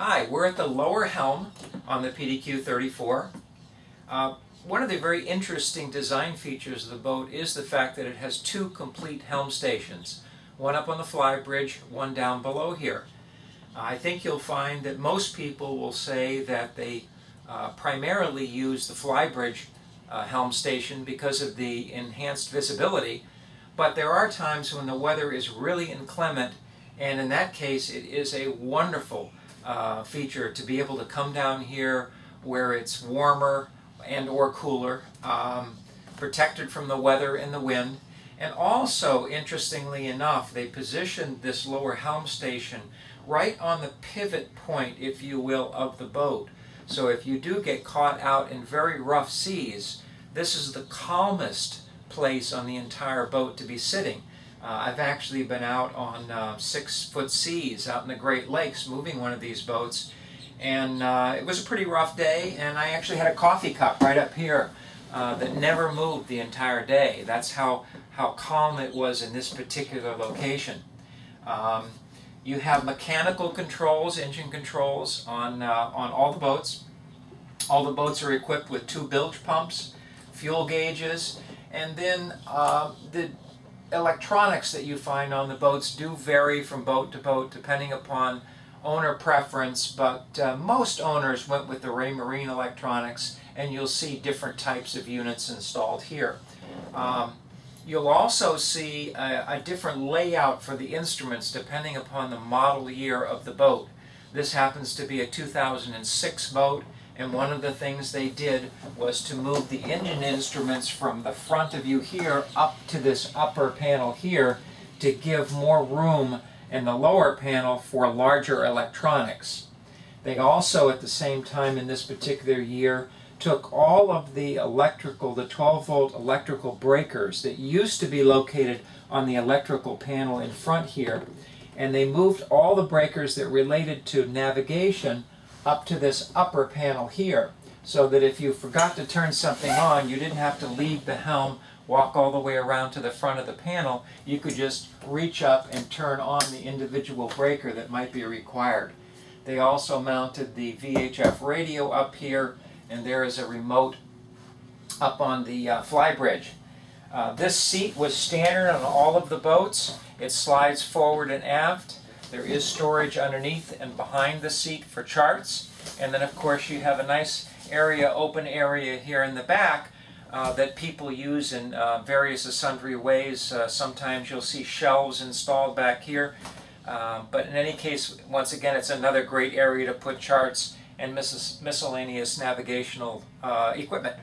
Hi, we're at the Lower Helm on the PDQ 34. One of the very interesting design features of the boat is the fact that it has two complete helm stations. One up on the flybridge, one down below here. I think you'll find that most people will say that they primarily use the flybridge helm station because of the enhanced visibility, but there are times when the weather is really inclement, and in that case it is a wonderful feature to be able to come down here where it's warmer and or cooler, protected from the weather and the wind. And also, interestingly enough, they positioned this lower helm station right on the pivot point, if you will, of the boat. So if you do get caught out in very rough seas, this is the calmest place on the entire boat to be sitting. I've actually been out on 6-foot seas out in the Great Lakes moving one of these boats, and it was a pretty rough day, and I actually had a coffee cup right up here that never moved the entire day. That's how calm it was in this particular location. You have mechanical controls, engine controls on all the boats. All the boats are equipped with 2 bilge pumps, fuel gauges, and then the electronics that you find on the boats do vary from boat to boat depending upon owner preference, but most owners went with the Raymarine electronics, and you'll see different types of units installed here. You'll also see a different layout for the instruments depending upon the model year of the boat. This happens to be a 2006 boat, and one of the things they did was to move the engine instruments from the front of you here up to this upper panel here to give more room in the lower panel for larger electronics. They also, at the same time in this particular year, took all of the electrical, the 12-volt electrical breakers that used to be located on the electrical panel in front here, and they moved all the breakers that related to navigation up to this upper panel here, so that if you forgot to turn something on, you didn't have to leave the helm, walk all the way around to the front of the panel. You could just reach up and turn on the individual breaker that might be required. They also mounted the VHF radio up here, and there is a remote up on the flybridge. This seat was standard on all of the boats. It slides forward and aft. There is storage underneath and behind the seat for charts. And then of course you have a nice area, open area here in the back that people use in various and sundry ways. Sometimes you'll see shelves installed back here. But in any case, once again, it's another great area to put charts and miscellaneous navigational equipment.